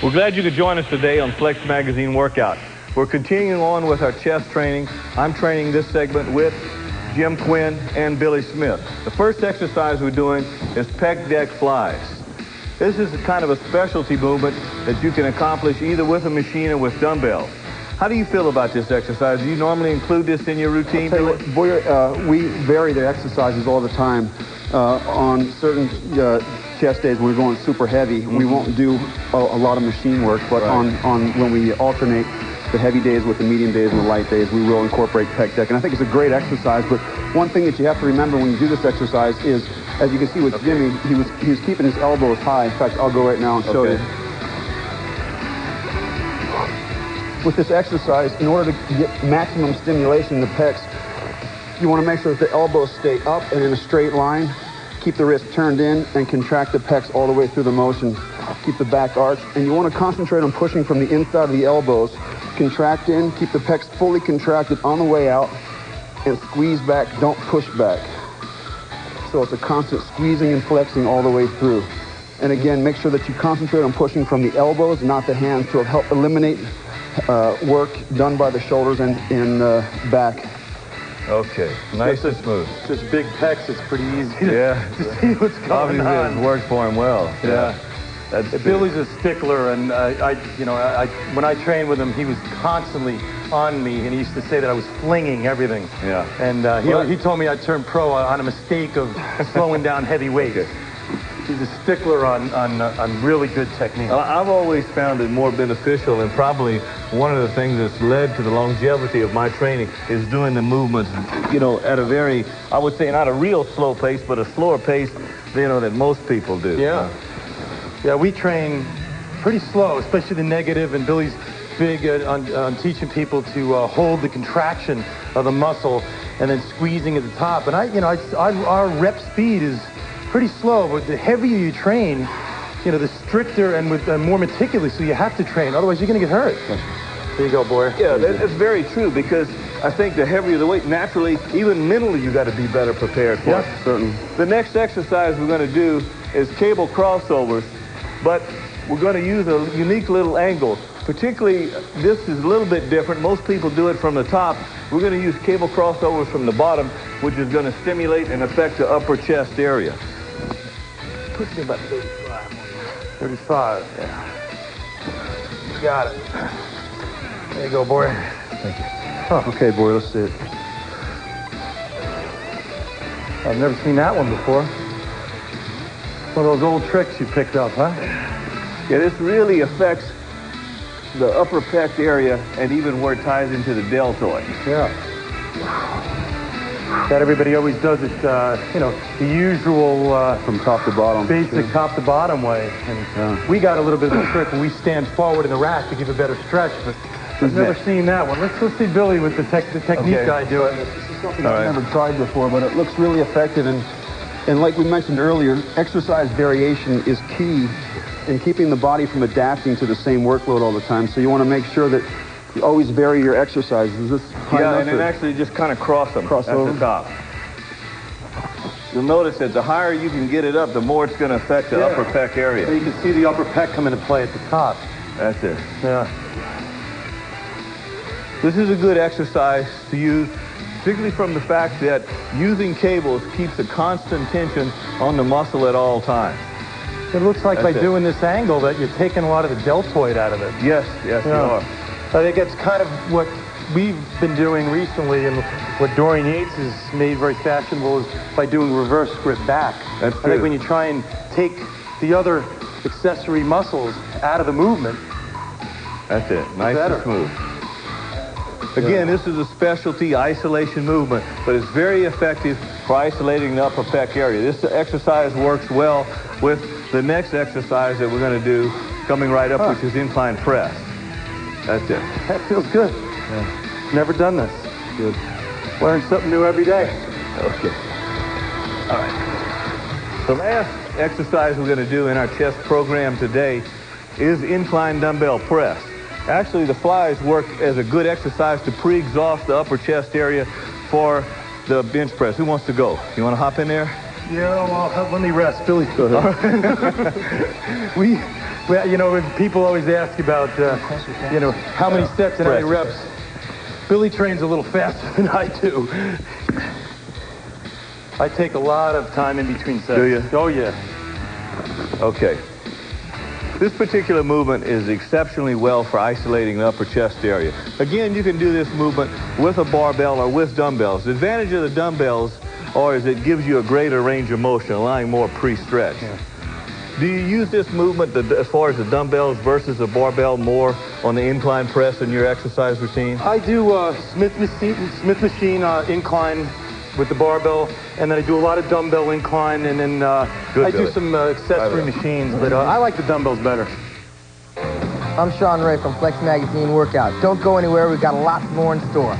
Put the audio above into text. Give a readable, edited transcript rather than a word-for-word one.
We're glad you could join us today on Flex Magazine Workout. We're continuing on with our chest training. I'm training this segment with Jim Quinn and Billy Smith. The first exercise we're doing is pec deck flies. This is a kind of a specialty movement that you can accomplish either with a machine or with dumbbells. How do you feel about this exercise? Do you normally include this in your routine? We vary the exercises all the time. On certain chest days when we're going super heavy, we won't do a lot of machine work, but on when we alternate the heavy days with the medium days and the light days, we will incorporate pec deck. And I think it's a great exercise, but one thing that you have to remember when you do this exercise is, as you can see with Jimmy, he was keeping his elbows high. In fact, I'll go right now and show you. With this exercise, in order to get maximum stimulation in the pecs, you want to make sure that the elbows stay up and in a straight line. Keep the wrist turned in and contract the pecs all the way through the motion. Keep the back arched. And you want to concentrate on pushing from the inside of the elbows. Contract in, keep the pecs fully contracted on the way out, and squeeze back, don't push back. So it's a constant squeezing and flexing all the way through. And again, make sure that you concentrate on pushing from the elbows, not the hands, to help eliminate work done by the shoulders and back. Okay, nice and smooth. Such big pecs, it's pretty easy to see what's going on. Obviously, it's worked for him well. Yeah. Billy's a stickler, and when I trained with him, he was constantly on me, and he used to say that I was flinging everything. Yeah. And he told me I'd turn pro on a mistake of slowing down heavy weights. Okay. He's a stickler on really good technique. I've always found it more beneficial, and probably one of the things that's led to the longevity of my training is doing the movements, at a very, I would say, not a real slow pace, but a slower pace, that most people do. Yeah. Yeah, we train pretty slow, especially the negative, and Billy's big on teaching people to hold the contraction of the muscle and then squeezing at the top. And our rep speed is pretty slow, but the heavier you train, the stricter and more meticulously you have to train. Otherwise, you're going to get hurt. There you go, boy. Yeah, that's very true, because I think the heavier the weight, naturally, even mentally, you got to be better prepared for it. Certainly. The next exercise we're going to do is cable crossovers, but we're going to use a unique little angle. Particularly, this is a little bit different. Most people do it from the top. We're going to use cable crossovers from the bottom, which is going to stimulate and affect the upper chest area. Push me about 35. 35, yeah. You got it. There you go, boy. Thank you. Oh. Okay, boy, let's see it. I've never seen that one before. One of those old tricks you picked up, huh? Yeah, this really affects the upper pec area and even where it ties into the deltoid. Yeah. That everybody always does it, the usual... from top to bottom. Basic top to bottom way. And we got a little bit of a trick when we stand forward in the rack to give a better stretch, but I've never seen that one. Let's see Billy with the technique guy do it. This is something I've never tried before, but it looks really effective. And like we mentioned earlier, exercise variation is key in keeping the body from adapting to the same workload all the time. So you want to make sure that you always vary your exercises. Is this high enough, and then actually just kind of cross them at the top. You'll notice that the higher you can get it up, the more it's going to affect the upper pec area. So you can see the upper pec come into play at the top. That's it. Yeah. This is a good exercise to use, particularly from the fact that using cables keeps a constant tension on the muscle at all times. It looks like by doing this angle that you're taking a lot of the deltoid out of it. Yes, you are. I think that's kind of what we've been doing recently, and what Dorian Yates has made very fashionable is by doing reverse grip back. That's I think when you try and take the other accessory muscles out of the movement, that's it. Nice and smooth. Again, this is a specialty isolation movement, but it's very effective for isolating the upper pec area. This exercise works well with the next exercise that we're going to do coming right up, which is incline press. That's it. That feels good. Yeah. Never done this. Good. Learn something new every day. Okay. All right. The last exercise we're going to do in our chest program today is incline dumbbell press. Actually, the flies work as a good exercise to pre-exhaust the upper chest area for the bench press. Who wants to go? You want to hop in there? Yeah, well, let me rest. Billy, go ahead. Well, you know, people always ask about, you know, how many sets and how many reps. Billy trains a little faster than I do. I take a lot of time in between sets. Do you? Oh, yeah. Okay. This particular movement is exceptionally well for isolating the upper chest area. Again, you can do this movement with a barbell or with dumbbells. The advantage of the dumbbells is it gives you a greater range of motion, allowing more pre-stretch. Yeah. Do you use this movement as far as the dumbbells versus the barbell more on the incline press in your exercise routine? I do Smith machine incline with the barbell, and then I do a lot of dumbbell incline, and then I do some accessory machines, but I like the dumbbells better. I'm Sean Ray from Flex Magazine Workout. Don't go anywhere, we've got lots more in store.